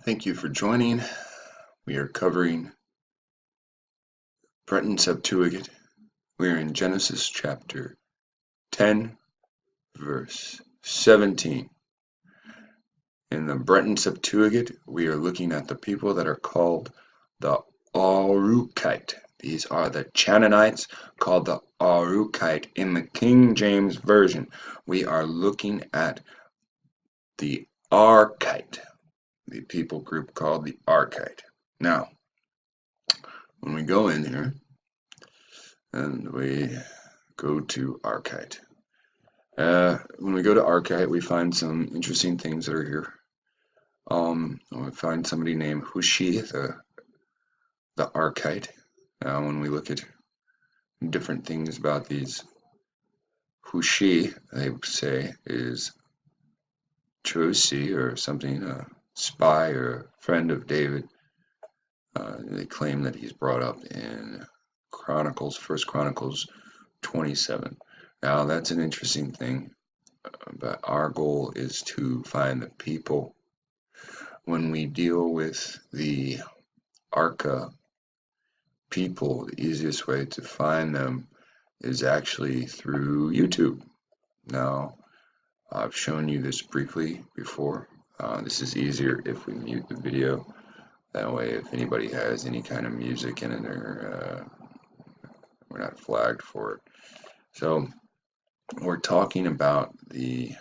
Thank you for joining. We are covering Breton Septuagint. We are in Genesis chapter 10, verse 17. In the Breton Septuagint, we are looking at the people that are called the Arukite. These are the Chanaanites called the Arukite. In the King James Version, we are looking at the Arkite, the people group called the Arkite. Now, when we go in here and we go to Arkite, when we go to Arkite, we find some interesting things that are here. We find somebody named Hushi, the Arkite. When we look at different things about these, Hushi, they say, is Chosi or something, a spy or friend of David. They claim that he's brought up in First Chronicles 27. Now that's an interesting thing, but our goal is to find the people. When we deal with the Arka people, the easiest way to find them is actually through YouTube. Now, I've shown you this briefly before. This is easier if we mute the video. That way, if anybody has any kind of music in it, we're not flagged for it. So, we're talking about the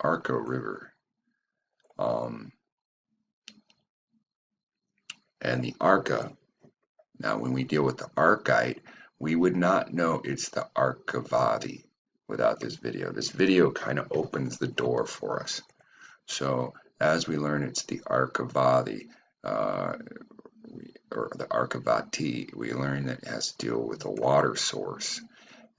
Arka River. And the Arka. Now, when we deal with the Arkite, we would not know it's the Arkavadi without this video. This video kind of opens the door for us. So, as we learn it's the Arkavadi, or the Arkavati, we learn that it has to deal with a water source.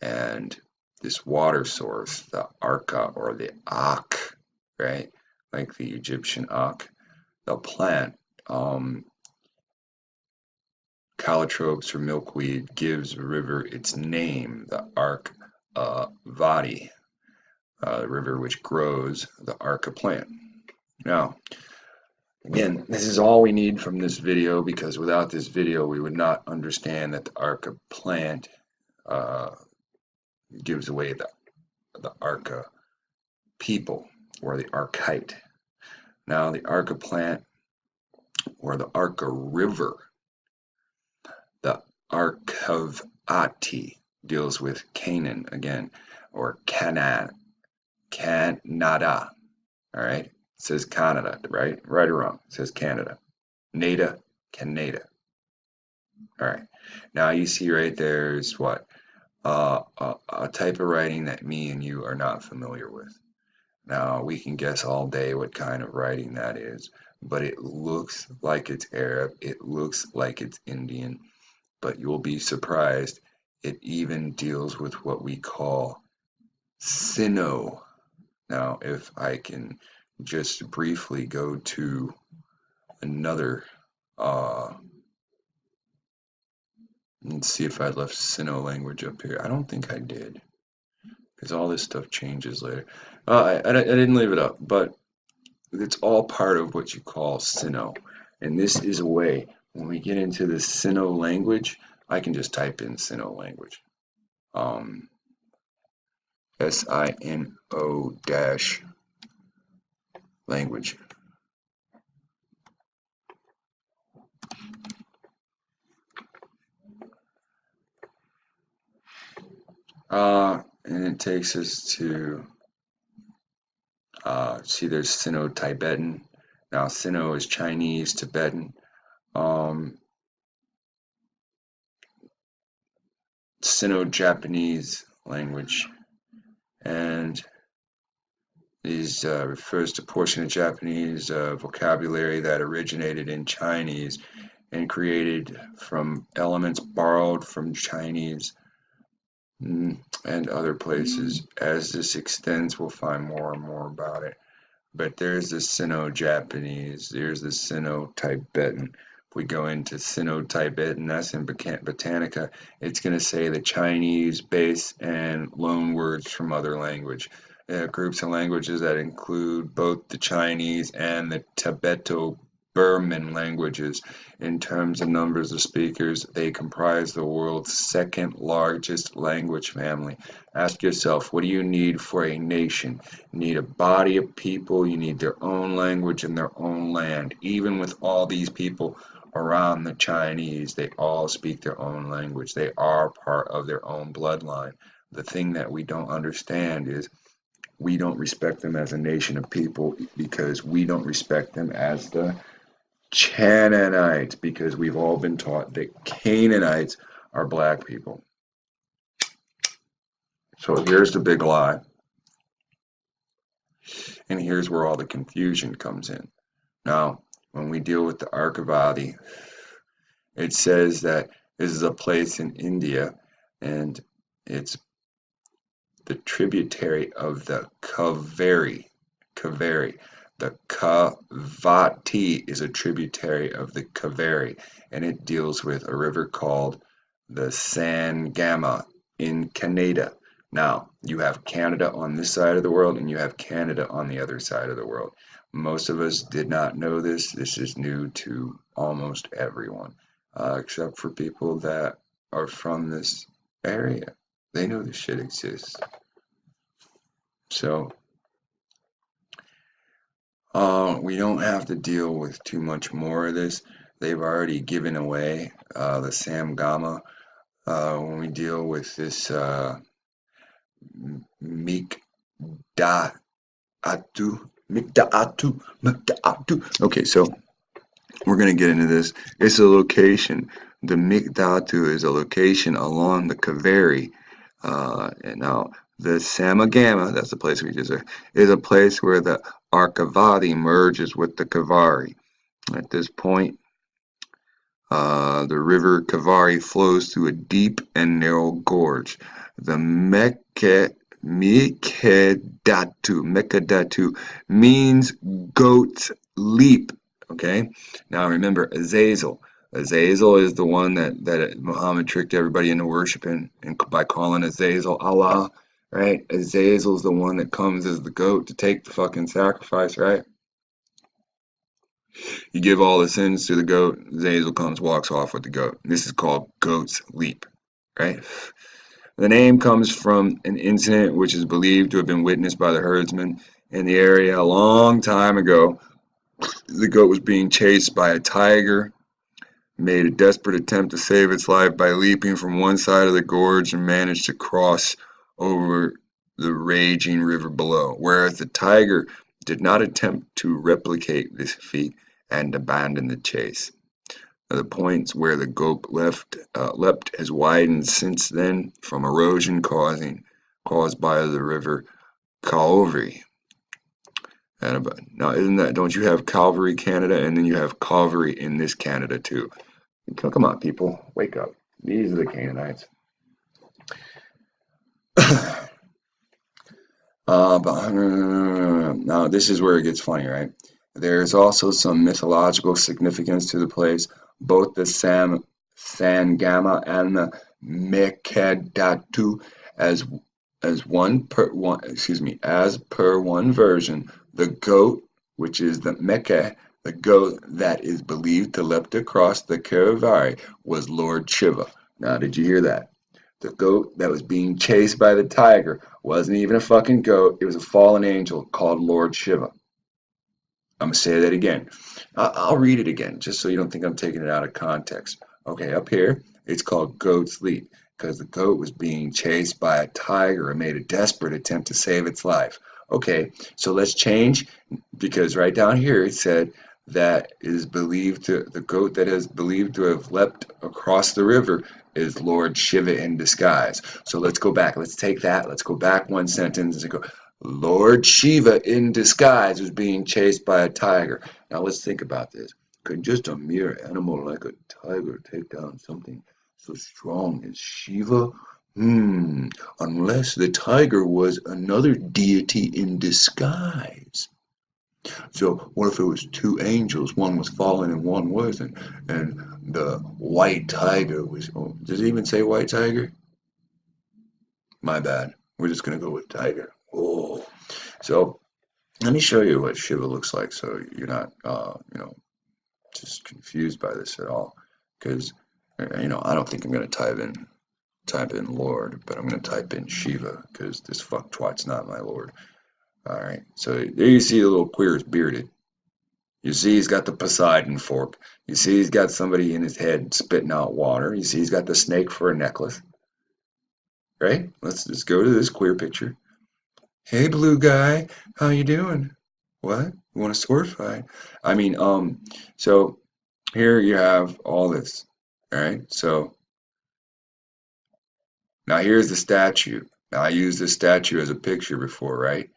And this water source, the Arka or the Ak, right? Like the Egyptian Ak, the plant, calotropes or milkweed gives the river its name, the Arkavati, the river which grows the Arka plant. Now, again, this is all we need from this video, because without this video we would not understand that the Arka plant gives away the Arka people, or the Arkite. Now, the Arka plant or the Arka river, the Arkavati, deals with Canaan again, or Canada. All right, it says Canada, right? Right or wrong? It says Canada. Nada, Canada. All right. Now you see right there is what? A type of writing that me and you are not familiar with. Now we can guess all day what kind of writing that is, but it looks like it's Arab. It looks like it's Indian, but you'll be surprised. It even deals with what we call Sino. Now, if I can just briefly go to another, let's see if I left Sino language up here. I don't think I did, because all this stuff changes later. I didn't leave it up, but it's all part of what you call Sino. And this is a way, when we get into the Sino language, I can just type in Sino language. SINO dash language. And it takes us to, see, there's Sino-Tibetan. Now, Sino is Chinese, Tibetan. Sino-Japanese language. And these refers to portion of Japanese vocabulary that originated in Chinese and created from elements borrowed from Chinese and other places. As this extends, we'll find more and more about it. But there's the Sino-Japanese, there's the Sino-Tibetan. If we go into Sino-Tibetan, that's in Botanica, it's going to say the Chinese base and loan words from other language. Groups of languages that include both the Chinese and the Tibeto Burman languages. In terms of numbers of speakers, they comprise the world's second largest language family. Ask yourself, what do you need for a nation? You need a body of people, you need their own language and their own land. Even with all these people around the Chinese, they all speak their own language. They are part of their own bloodline. The thing that we don't understand is we don't respect them as a nation of people because we don't respect them as the Chanaanites, because we've all been taught that Canaanites are black people. So here's the big lie. And here's where all the confusion comes in. Now, when we deal with the Arkite, it says that this is a place in India and it's the tributary of the Kaveri. The Kavati is a tributary of the Kaveri, and it deals with a river called the Sangama in Canada. Now, you have Canada on this side of the world, and you have Canada on the other side of the world. Most of us did not know this. This is new to almost everyone, except for people that are from this area. They know this shit exists. So, we don't have to deal with too much more of this. They've already given away the Sangama. When we deal with this Mikda'atu. Okay, so we're going to get into this. It's a location. The Mikda'atu is a location along the Kaveri. And now the Samagama, that's the place we just are, is a place where the Arkavati merges with the Kavari. At this point, the river Kavari flows through a deep and narrow gorge. The Mekedatu means goat's leap. Okay, now remember Azazel. Azazel is the one that Muhammad tricked everybody into worshiping, and by calling Azazel Allah, right? Azazel is the one that comes as the goat to take the fucking sacrifice, right? You give all the sins to the goat, Azazel comes, walks off with the goat. This is called goat's leap, right? The name comes from an incident which is believed to have been witnessed by the herdsmen in the area a long time ago. The goat was being chased by a tiger, made a desperate attempt to save its life by leaping from one side of the gorge and managed to cross over the raging river below, whereas the tiger did not attempt to replicate this feat and abandoned the chase. The points where the goat leapt has widened since then from erosion caused by the river Calvary. Now, don't you have Calvary, Canada, and then you have Calvary in this Canada too? Come on, people, wake up. These are the Canaanites. Now, this is where it gets funny, right? There's also some mythological significance to the place. Both the Sangama and the Mekedatu, as per one version, the goat, which is the Mecca, the goat that is believed to leapt across the Kavari, was Lord Shiva. Now, did you hear that? The goat that was being chased by the tiger wasn't even a fucking goat. It was a fallen angel called Lord Shiva. I'm going to say that again. I'll read it again, just so you don't think I'm taking it out of context. Okay, up here, it's called goat's leap, because the goat was being chased by a tiger and made a desperate attempt to save its life. Okay, so let's change, because right down here it said that is believed to, the goat that is believed to have leapt across the river is Lord Shiva in disguise. So let's go back. Let's take that. Let's go back one sentence and go, Lord Shiva in disguise was being chased by a tiger. Now let's think about this. Could just a mere animal like a tiger take down something so strong as Shiva? Unless the tiger was another deity in disguise. So what if it was two angels? One was fallen and one wasn't. And the white tiger was... Oh, does it even say white tiger? My bad. We're just going to go with tiger. Oh, so let me show you what Shiva looks like, so you're not, just confused by this at all, because I don't think I'm gonna type in Lord, but I'm gonna type in Shiva because this fuck twat's not my Lord. All right, so there you see the little queer is bearded. You see he's got the Poseidon fork. You see he's got somebody in his head spitting out water. You see he's got the snake for a necklace. Right? Let's just go to this queer picture. Hey, blue guy, how you doing? What? You want a sword fight? I mean, so here you have all this. All right, so now here's the statue. Now I used this statue as a picture before, right?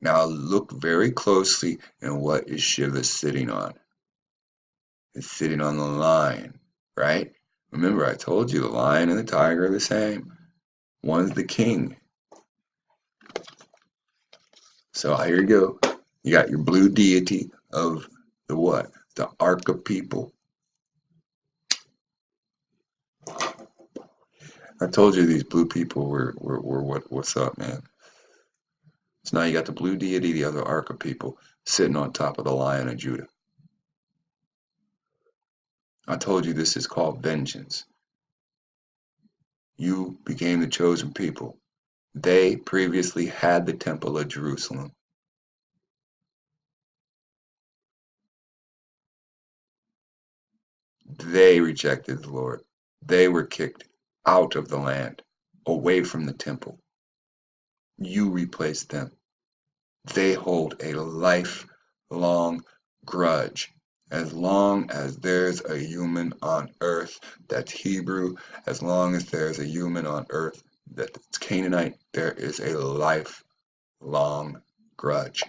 Now look very closely and what is Shiva sitting on? It's sitting on the lion, right? Remember, I told you the lion and the tiger are the same. One's the king. So here you go. You got your blue deity of the what? The Arka people. I told you these blue people were what's up, man. So now you got the blue deity, the other Arka people, sitting on top of the Lion of Judah. I told you this is called vengeance. You became the chosen people. They previously had the Temple of Jerusalem. They rejected the Lord. They were kicked out of the land, away from the temple. You replaced them. They hold a lifelong grudge. As long as there's a human on earth that's Hebrew, as long as there's a human on earth that's Canaanite, there is a lifelong grudge.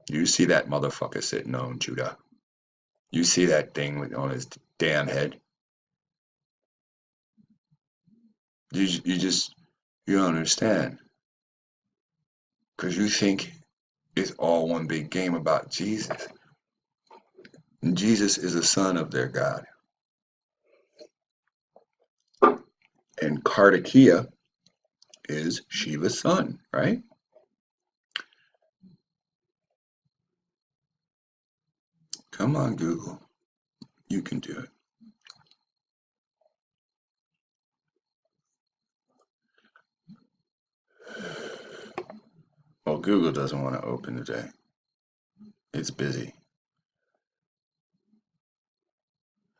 You see that motherfucker sitting on Judah. You see that thing on his damn head. You don't understand. Because you think it's all one big game about Jesus. And Jesus is the son of their God. And Kartikia is Shiva's son, right? Come on, Google. You can do it. Well, Google doesn't want to open today. It's busy.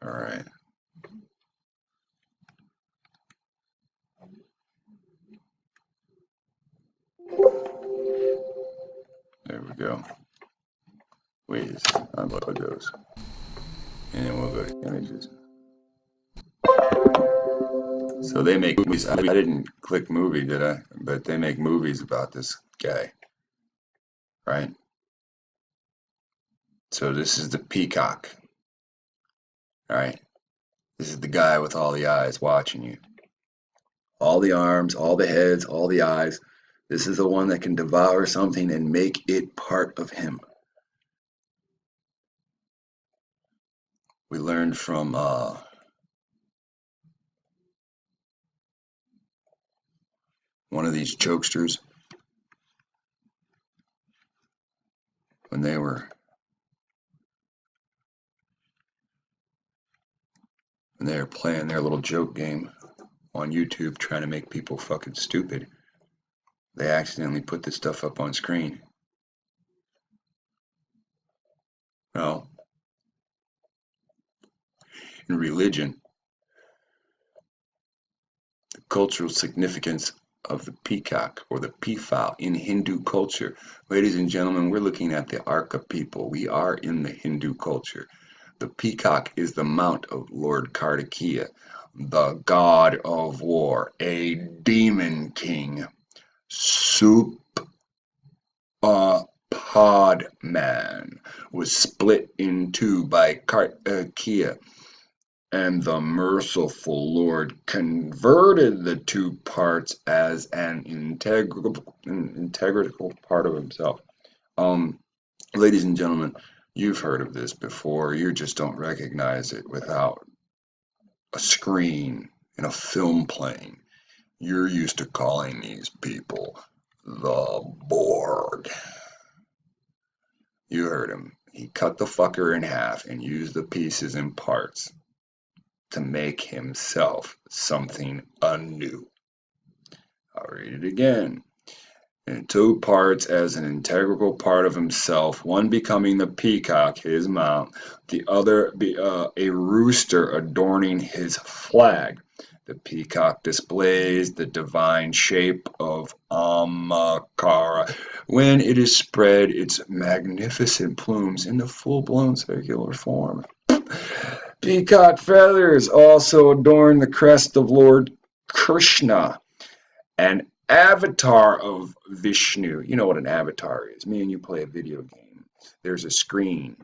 All right. There we go. Wait, unplug those. And then we'll go to images. So they make movies. I didn't click movie, did I? But they make movies about this guy. Right? So this is the peacock. All right. This is the guy with all the eyes watching you. All the arms, all the heads, all the eyes. This is the one that can devour something and make it part of him. We learned from one of these jokesters when they were playing their little joke game on YouTube trying to make people fucking stupid. They accidentally put this stuff up on screen. Well, in religion, the cultural significance of the peacock or the peafowl in Hindu culture. Ladies and gentlemen, we're looking at the Arka people. We are in the Hindu culture. The peacock is the mount of Lord Kartikia, the god of war, a demon king. Podman was split in two by Kartikia, and the merciful Lord converted the two parts as an integral part of himself. Ladies and gentlemen, you've heard of this before. You just don't recognize it without a screen and a film playing. You're used to calling these people the Borg. You heard him. He cut the fucker in half and used the pieces and parts to make himself something anew. I'll read it again. In two parts as an integral part of himself, one becoming the peacock, his mount, the other a rooster adorning his flag. The peacock displays the divine shape of Amakara when it is spread its magnificent plumes into full-blown circular form. Peacock feathers also adorn the crest of Lord Krishna, an avatar of Vishnu. You know what an avatar is. Me and you play a video game. There's a screen.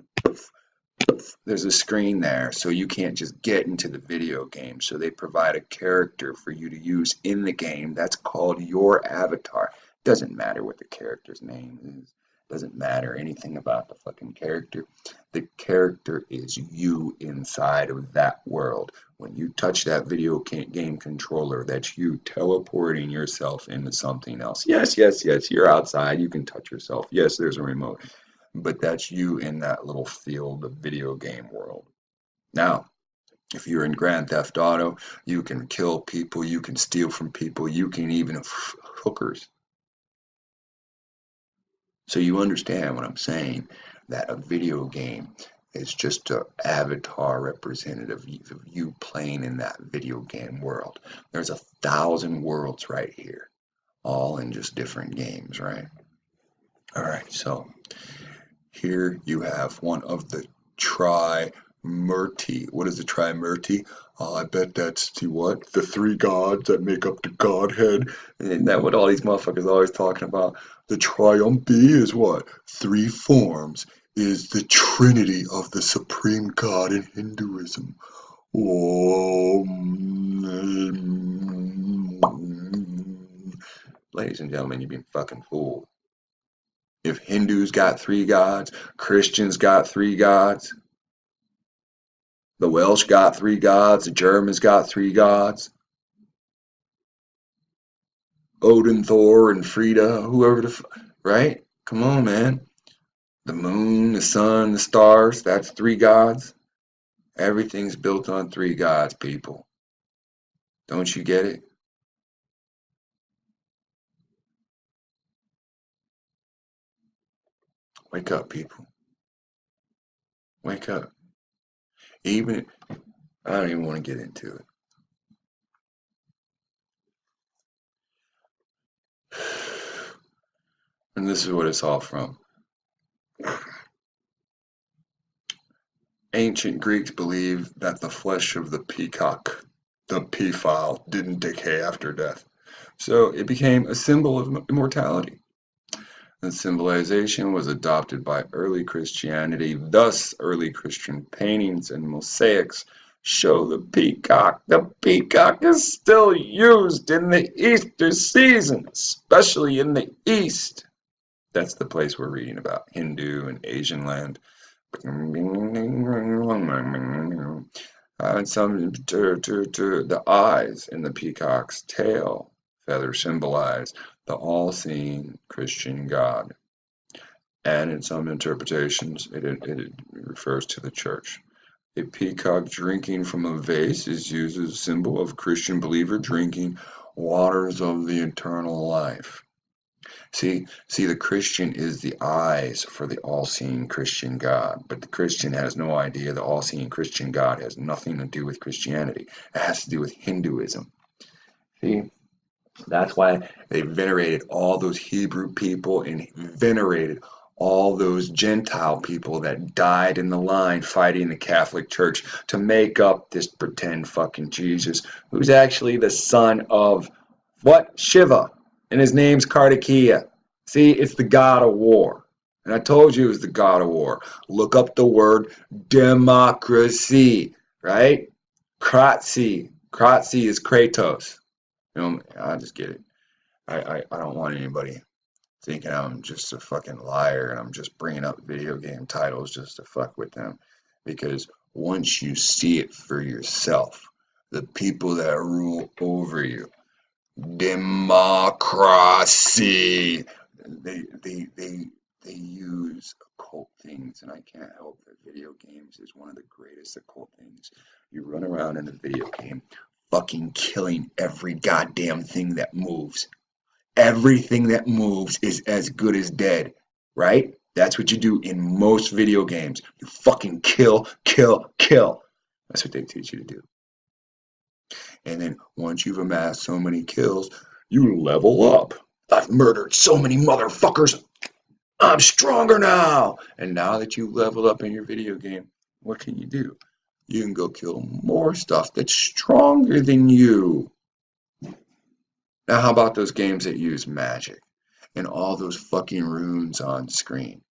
There's a screen there, so you can't just get into the video game. So they provide a character for you to use in the game. That's called your avatar. Doesn't matter what the character's name is. Doesn't matter anything about the fucking character. The character is you inside of that world. When you touch that video game controller, that's you teleporting yourself into something else. Yes, you're outside. You can touch yourself. Yes, there's a remote. But that's you in that little field of video game world. Now, if you're in Grand Theft Auto, you can kill people, you can steal from people, you can even hookers. So you understand what I'm saying, that a video game is just an avatar representative of you playing in that video game world. There's 1,000 worlds right here, all in just different games, right? All right, so here you have one of the Trimurti. What is the Trimurti? I bet that's the what? The three gods that make up the Godhead. Isn't that what all these motherfuckers are always talking about? The Triumphi is what? Three forms is the Trinity of the Supreme God in Hinduism. Ladies and gentlemen, you've been fucking fooled. If Hindus got three gods, Christians got three gods, the Welsh got three gods, the Germans got three gods, Odin, Thor, and Frida, whoever right? Come on, man. The moon, the sun, the stars, that's three gods. Everything's built on three gods, people. Don't you get it? Wake up, people. Wake up. I don't even want to get into it. And this is what it's all from. Ancient Greeks believed that the flesh of the peacock, the peafowl, didn't decay after death. So it became a symbol of immortality. The symbolization was adopted by early Christianity. Thus, early Christian paintings and mosaics show the peacock. The peacock is still used in the Easter season, especially in the East. That's the place we're reading about, Hindu and Asian land. And some the eyes in the peacock's tail feather symbolize the all-seeing Christian God. And in some interpretations, it refers to the church. A peacock drinking from a vase is used as a symbol of a Christian believer drinking waters of the eternal life. See, the Christian is the eyes for the all-seeing Christian God, but the Christian has no idea the all-seeing Christian God has nothing to do with Christianity. It has to do with Hinduism. See, that's why they venerated all those Hebrew people and venerated all those Gentile people that died in the line fighting the Catholic Church to make up this pretend fucking Jesus, who's actually the son of what? Shiva. And his name's Kartikeya. See, it's the god of war. And I told you it was the god of war. Look up the word democracy, right? Kratzi. Kratzi is Kratos. You know, I just get it. I don't want anybody thinking I'm just a fucking liar and I'm just bringing up video game titles just to fuck with them. Because once you see it for yourself, the people that rule over you, democracy. They they use occult things, and I can't help that video games is one of the greatest occult things. You run around in a video game fucking killing every goddamn thing that moves. Everything that moves is as good as dead, right? That's what you do in most video games. You fucking kill, kill, kill. That's what they teach you to do. And then once you've amassed so many kills, you level up. I've murdered so many motherfuckers. I'm stronger now. And now that you've leveled up in your video game, what can you do? You can go kill more stuff that's stronger than you. Now, how about those games that use magic and all those fucking runes on screen?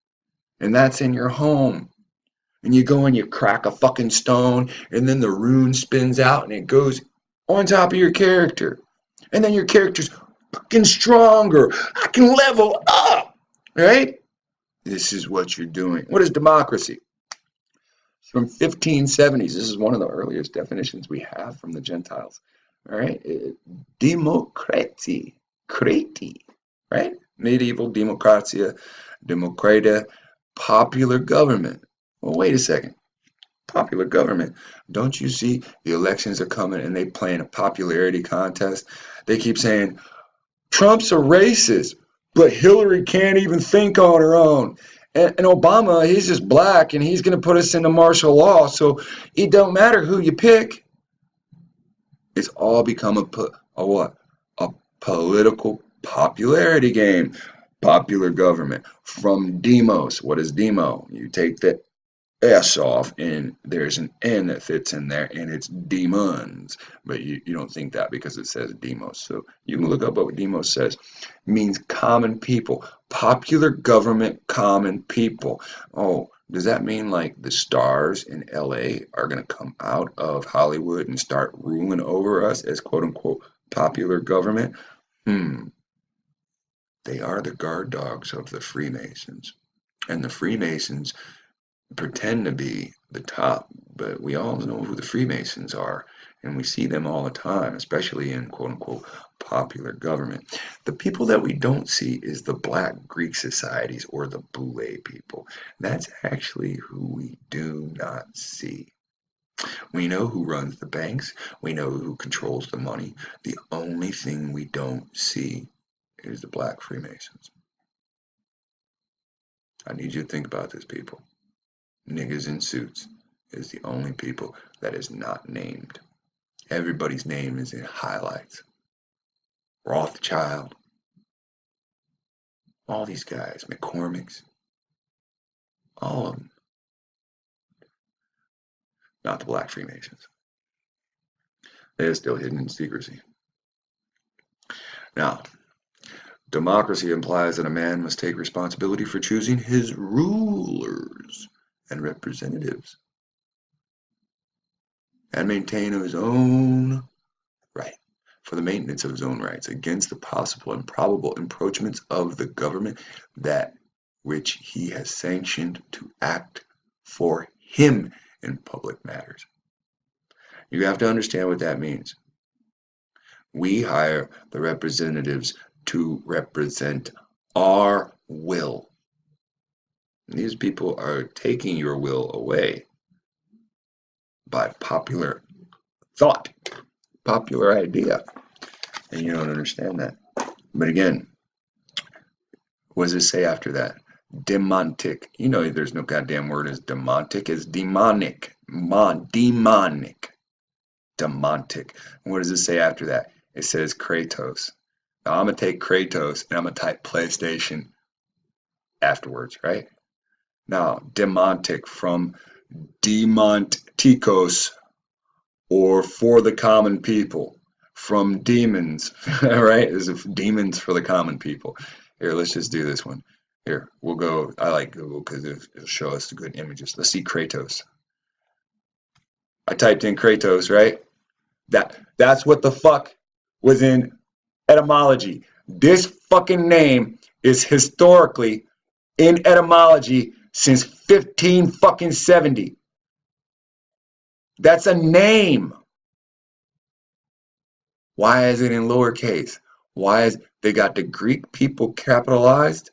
And that's in your home. And you go and you crack a fucking stone, and then the rune spins out and it goes on top of your character. And then your character's fucking stronger. I can level up, right? This is what you're doing. What is democracy? From 1570s. This is one of the earliest definitions we have from the Gentiles. All right, democracy, right? Medieval democratia, democratia, popular government. Well, wait a second. Popular government. Don't you see the elections are coming and they play in a popularity contest? They keep saying, Trump's a racist, but Hillary can't even think on her own. And Obama, he's just black and he's going to put us into martial law. So it don't matter who you pick. It's all become a what? A political popularity game. Popular government. From demos. What is demo? You take the S off and there's an N that fits in there and it's demons. But you don't think that because it says demos. So you can look up what demos says. It means common people. Popular government, common people. Oh, does that mean like the stars in LA are going to come out of Hollywood and start ruling over us as quote unquote popular government? They are the guard dogs of the Freemasons. And the Freemasons pretend to be the top, but we all know who the Freemasons are. And we see them all the time, especially in quote unquote popular government. The people that we don't see is the Black Greek societies or the Boule people. That's actually who we do not see. We know who runs the banks. We know who controls the money. The only thing we don't see is the Black Freemasons. I need you to think about this, people. Niggas in suits is the only people that is not named. Everybody's name is in highlights. Rothschild, all these guys, McCormick's, all of them. Not the Black Freemasons. They are still hidden in secrecy. Now, democracy implies that a man must take responsibility for choosing his rulers and representatives and maintain of his own right for the maintenance of his own rights against the possible and probable encroachments of the government that which he has sanctioned to act for him in public matters. You have to understand what that means. We hire the representatives to represent our will. And these people are taking your will away by popular thought, popular idea. And you don't understand that. But again, what does it say after that? Demontic. You know there's no goddamn word as demontic. It's demonic. Demonic. Demontic. And what does it say after that? It says Kratos. Now I'm going to take Kratos and I'm going to type PlayStation afterwards, right? Now, demontic from demontikos, or for the common people, from demons, right? Is demons for the common people. Here, let's just do this one. Here, we'll go. I like Google because it'll show us the good images. Let's see Kratos. I typed in Kratos, right? That's what the fuck was in etymology. This fucking name is historically in etymology since 1570. That's a name. Why is it in lowercase? Why is they got the Greek people capitalized?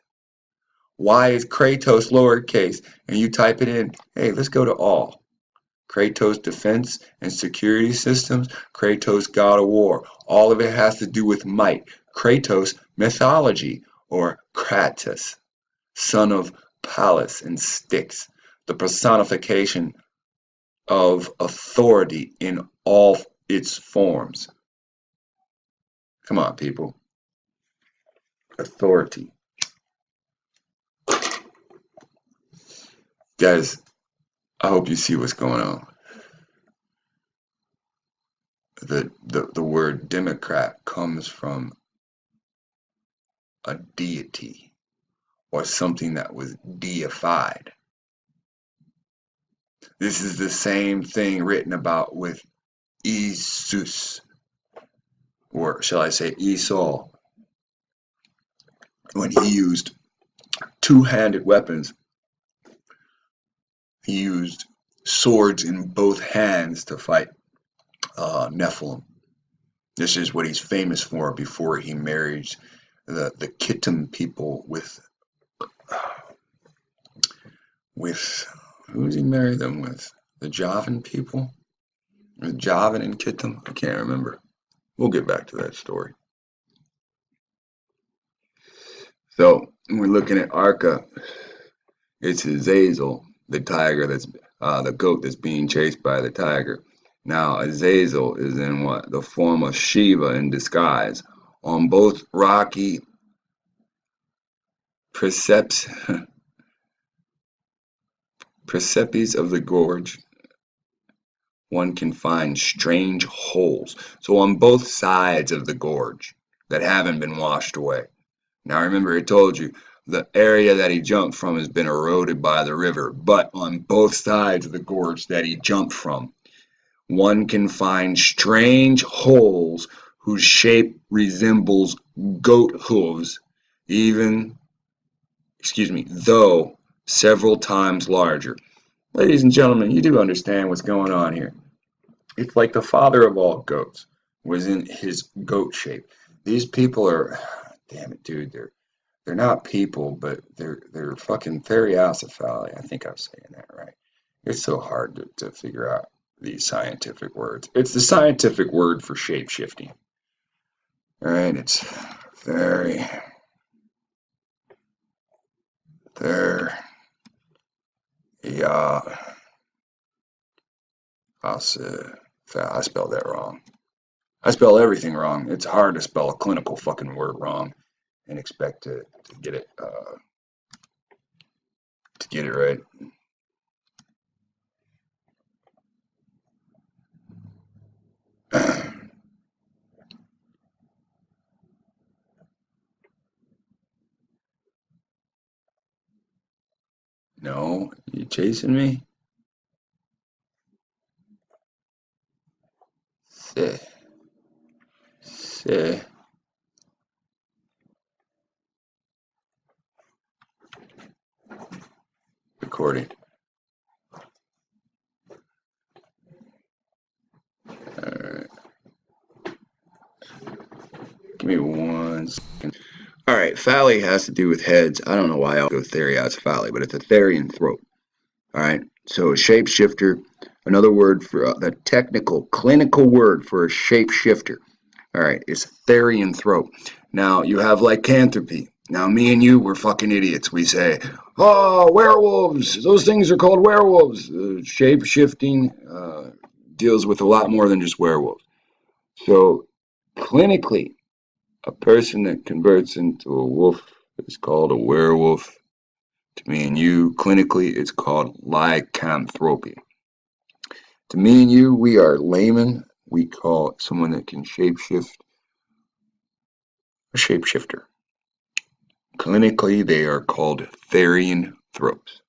Why is Kratos lowercase? And you type it in. Hey, let's go to all. Kratos defense and security systems. Kratos god of war. All of it has to do with might. Kratos mythology, or Kratos, son of Pallas and Styx, the personification of authority in all its forms. Come on, people. Authority. Guys, I hope you see what's going on. The word Democrat comes from a deity or something that was deified. This is the same thing written about with Jesus, or shall I say Esau, when he used two-handed weapons. He used swords in both hands to fight Nephilim. This is what he's famous for before he marries the Kittim people with who does he marry them with? The Javan people? The Javan and Kittim? I can't remember. We'll get back to that story. So we're looking at Arka. It's Azazel, the tiger that's the goat that's being chased by the tiger. Now Azazel is in what? The form of Shiva in disguise. On both rocky precepts of the gorge, one can find strange holes. So on both sides of the gorge that haven't been washed away. Now remember, I told you the area that he jumped from has been eroded by the river, but on both sides of the gorge that he jumped from, one can find strange holes whose shape resembles goat hooves, though several times larger. Ladies and gentlemen, you do understand what's going on here. It's like the father of all goats was in his goat shape. These people are, damn it, dude, they're not people, but they're fucking theriocephali. I think I'm saying that right. It's so hard to figure out these scientific words. It's the scientific word for shape-shifting. All right, it's I spelled that wrong. I spell everything wrong. It's hard to spell a clinical fucking word wrong and expect to get it right. No, you chasing me? Say. Recording. Alright. Give me 1 second. Alright, phalli has to do with heads. I don't know why I'll go theriocephali, but it's a therian throat. Alright, so a shapeshifter, another word for the technical, clinical word for a shapeshifter. Alright, it's therian throat. Now, you have lycanthropy. Now, me and you, we're fucking idiots. We say, oh, werewolves. Those things are called werewolves. Shape-shifting deals with a lot more than just werewolves. So, clinically, a person that converts into a wolf is called a werewolf. To me and you, clinically, it's called lycanthropy. To me and you, we are laymen. We call someone that can shapeshift a shapeshifter. Clinically, they are called therian throats.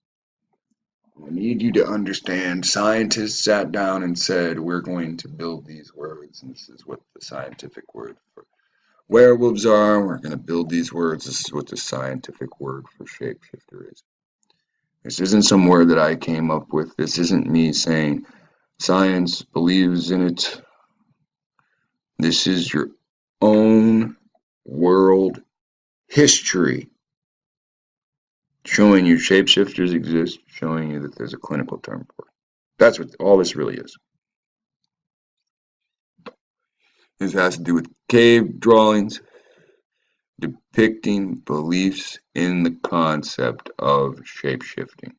I need you to understand, scientists sat down and said, we're going to build these words, and this is what the scientific word for werewolves are. We're going to build these words. This is what the scientific word for shapeshifter is. This isn't some word that I came up with. This isn't me saying science believes in it. This is your own world history showing you shapeshifters exist, showing you that there's a clinical term for it. That's what all this really is. This has to do with cave drawings depicting beliefs in the concept of shapeshifting.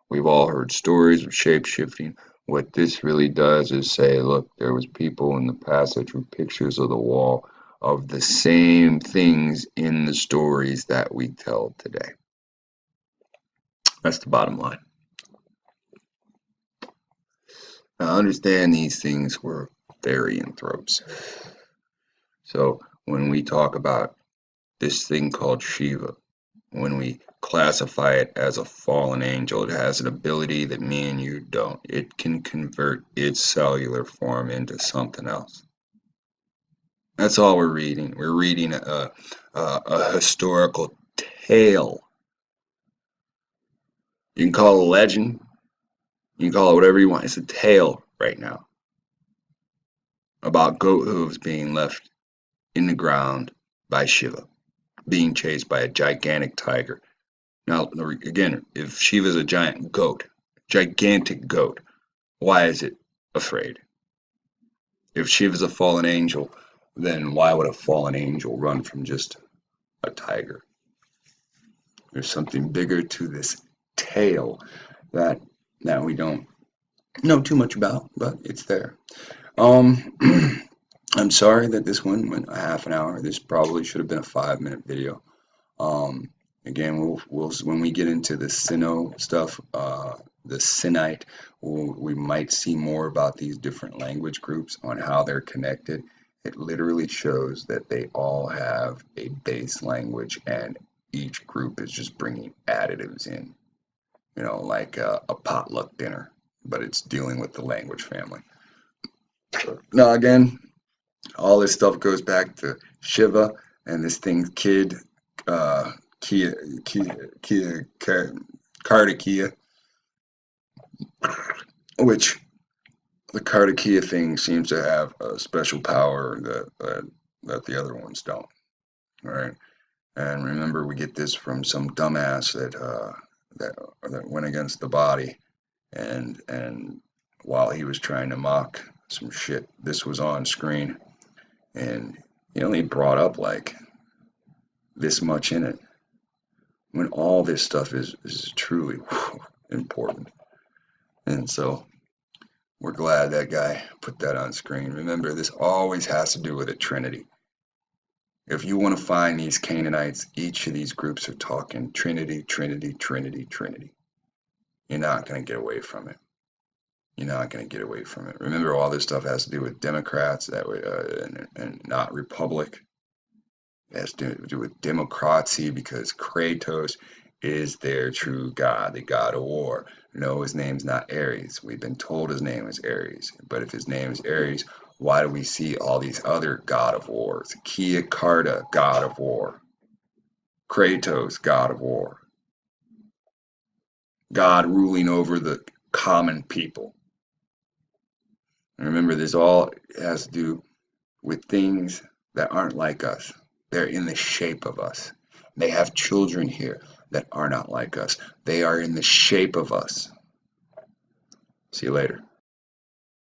We've all heard stories of shapeshifting. What this really does is say, look, there was people in the past that drew pictures of the wall of the same things in the stories that we tell today. That's the bottom line. Now understand these things were therianthropes. So when we talk about this thing called Shiva, when we classify it as a fallen angel, it has an ability that me and you don't. It can convert its cellular form into something else. That's all we're reading. We're reading a historical tale. You can call it a legend. You can call it whatever you want. It's a tale right now about goat hooves being left in the ground by Shiva, being chased by a gigantic tiger. Now, again, if Shiva's a giant goat, gigantic goat, why is it afraid? If Shiva's a fallen angel, then why would a fallen angel run from just a tiger? There's something bigger to this tale that we don't know too much about, but it's there. I'm sorry that this one went a half an hour. This probably should have been a 5-minute video. Again, we'll when we get into the Sino stuff, the Sinite, we might see more about these different language groups on how they're connected. It literally shows that they all have a base language, and each group is just bringing additives in. You know, like a potluck dinner, but it's dealing with the language family. Now, again, all this stuff goes back to Shiva and this thing, Kartikeya, which the Kartikeya thing seems to have a special power that the other ones don't. All right, and remember, we get this from some dumbass that went against the body, and while he was trying to mock some shit, this was on screen, and he only brought up like this much in it, when all this stuff is truly important. And so we're glad that guy put that on screen. Remember, this always has to do with a trinity. If you want to find these Canaanites, each of these groups are talking Trinity, Trinity, Trinity, Trinity. You're not going to get away from it. You're not going to get away from it. Remember, all this stuff has to do with Democrats and not Republic. It has to do with democracy, because Kratos is their true god, the god of war. No, his name's not Ares. We've been told his name is Ares. But if his name is Ares, why do we see all these other god of wars? Kia Karta, god of war. Kratos, god of war. God ruling over the common people. And remember, this all has to do with things that aren't like us. They're in the shape of us. They have children here that are not like us. They are in the shape of us. See you later.